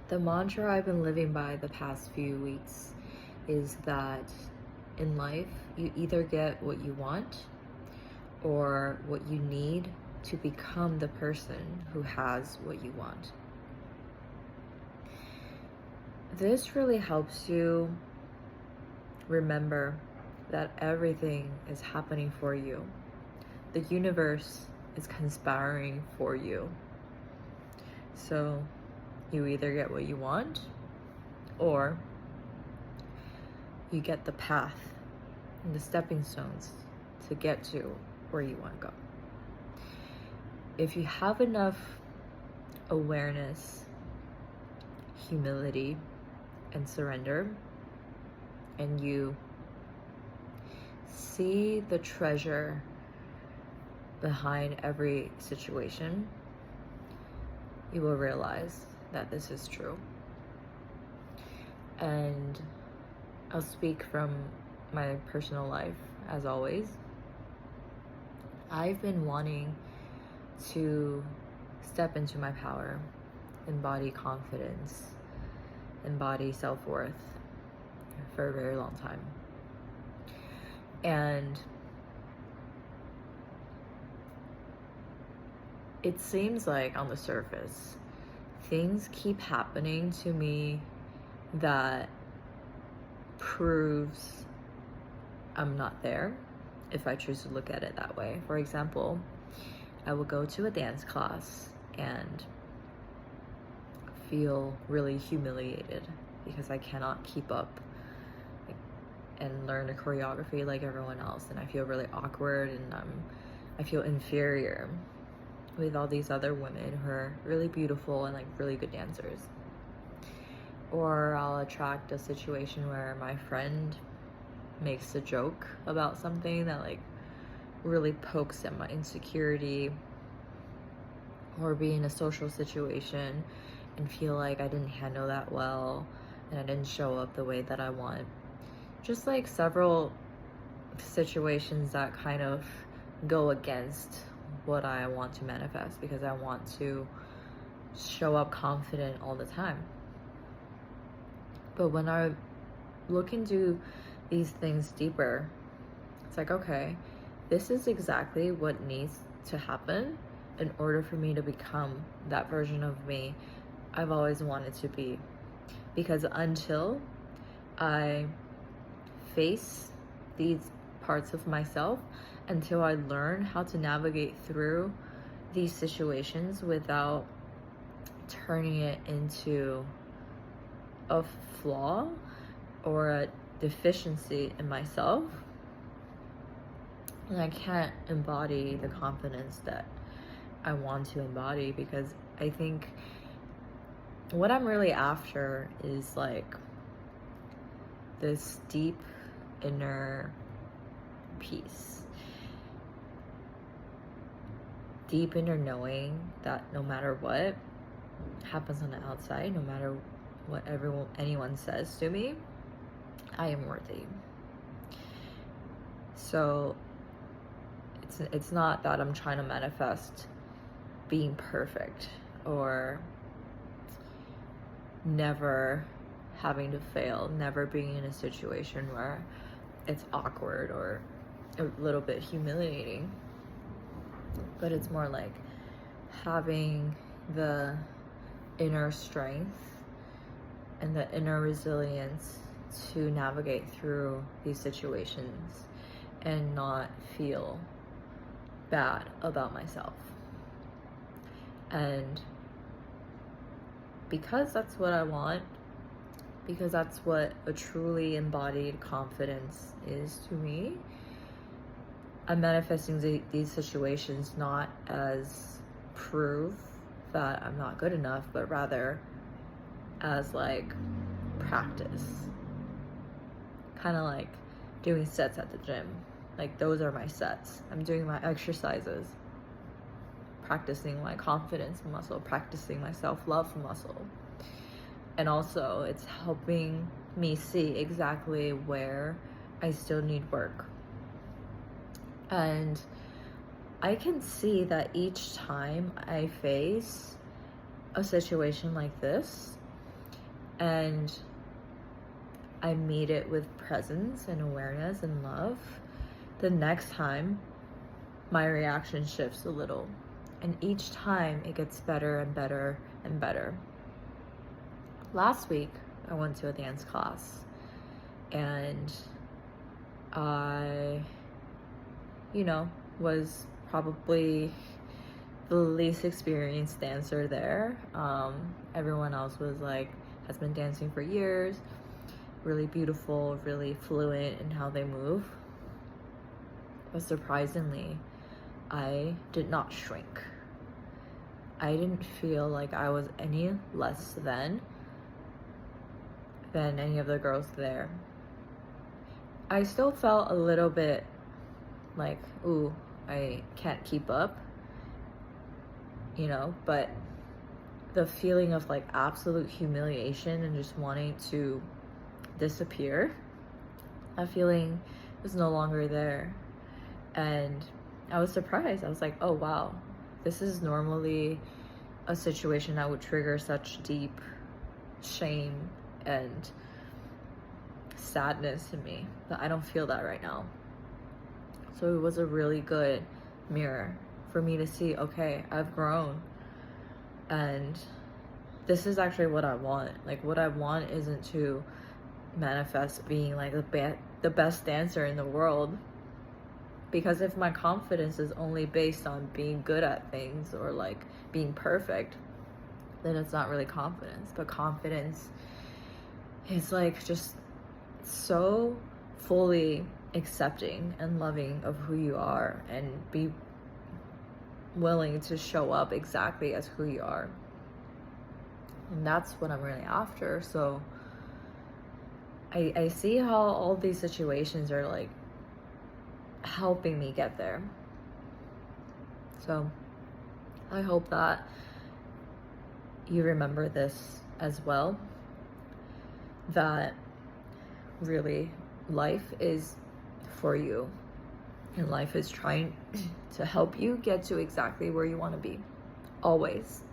The mantra I've been living by the past few weeks is that in life, you either get what you want or what you need to become the person who has what you want. This really helps you remember that everything is happening for you. The universe is conspiring for you. So you either get what you want or you get the path and the stepping stones to get to where you want to go. If you have enough awareness, humility, and surrender, and you see the treasure behind every situation, you will realize that this is true. And I'll speak from my personal life, as always. I've been wanting to step into my power, embody confidence, embody self-worth for a very long time. And it seems like on the surface, things keep happening to me that proves I'm not there if I choose to look at it that way. For example, I will go to a dance class and feel really humiliated because I cannot keep up and learn the choreography like everyone else, and I feel really awkward and I feel inferior with all these other women who are really beautiful and like really good dancers. Or I'll attract a situation where my friend makes a joke about something that like really pokes at my insecurity, or be in a social situation and feel like I didn't handle that well and I didn't show up the way that I want. Just like several situations that kind of go against what I want to manifest, because I want to show up confident all the time. But when I look into these things deeper, it's like, okay, this is exactly what needs to happen in order for me to become that version of me I've always wanted to be. Because until I face these parts of myself, until I learn how to navigate through these situations without turning it into a flaw or a deficiency in myself, and I can't embody the confidence that I want to embody. Because I think what I'm really after is like this deep inner peace, deep inner knowing that no matter what happens on the outside, no matter what anyone says to me, I am worthy. So it's not that I'm trying to manifest being perfect or never having to fail, never being in a situation where it's awkward or a little bit humiliating. But it's more like having the inner strength and the inner resilience to navigate through these situations and not feel bad about myself. And because that's what I want, because that's what a truly embodied confidence is to me, I'm manifesting these situations not as proof that I'm not good enough, but rather as like practice. Kind of like doing sets at the gym. Like those are my sets. I'm doing my exercises, practicing my confidence muscle, practicing my self-love muscle. And also it's helping me see exactly where I still need work. And I can see that each time I face a situation like this, and I meet it with presence and awareness and love, the next time my reaction shifts a little. And each time it gets better and better and better. Last week, I went to a dance class and I, was probably the least experienced dancer there. Everyone else has been dancing for years, really beautiful, really fluent in how they move. But surprisingly, I did not shrink. I didn't feel like I was any less than any of the girls there. I still felt a little bit like, ooh, I can't keep up, but the feeling of like absolute humiliation and just wanting to disappear, that feeling was no longer there. And I was surprised. I was like, oh wow, this is normally a situation that would trigger such deep shame and sadness in me, but I don't feel that right now. So it was a really good mirror for me to see, okay, I've grown, and this is actually what I want. Like, what I want isn't to manifest being like the best dancer in the world, because if my confidence is only based on being good at things or like being perfect, then it's not really confidence. But confidence is like just so fully accepting and loving of who you are and be willing to show up exactly as who you are. And that's what I'm really after. So I see how all these situations are like helping me get there. So I hope that you remember this as well, that really life is for you, and life is trying to help you get to exactly where you want to be, always.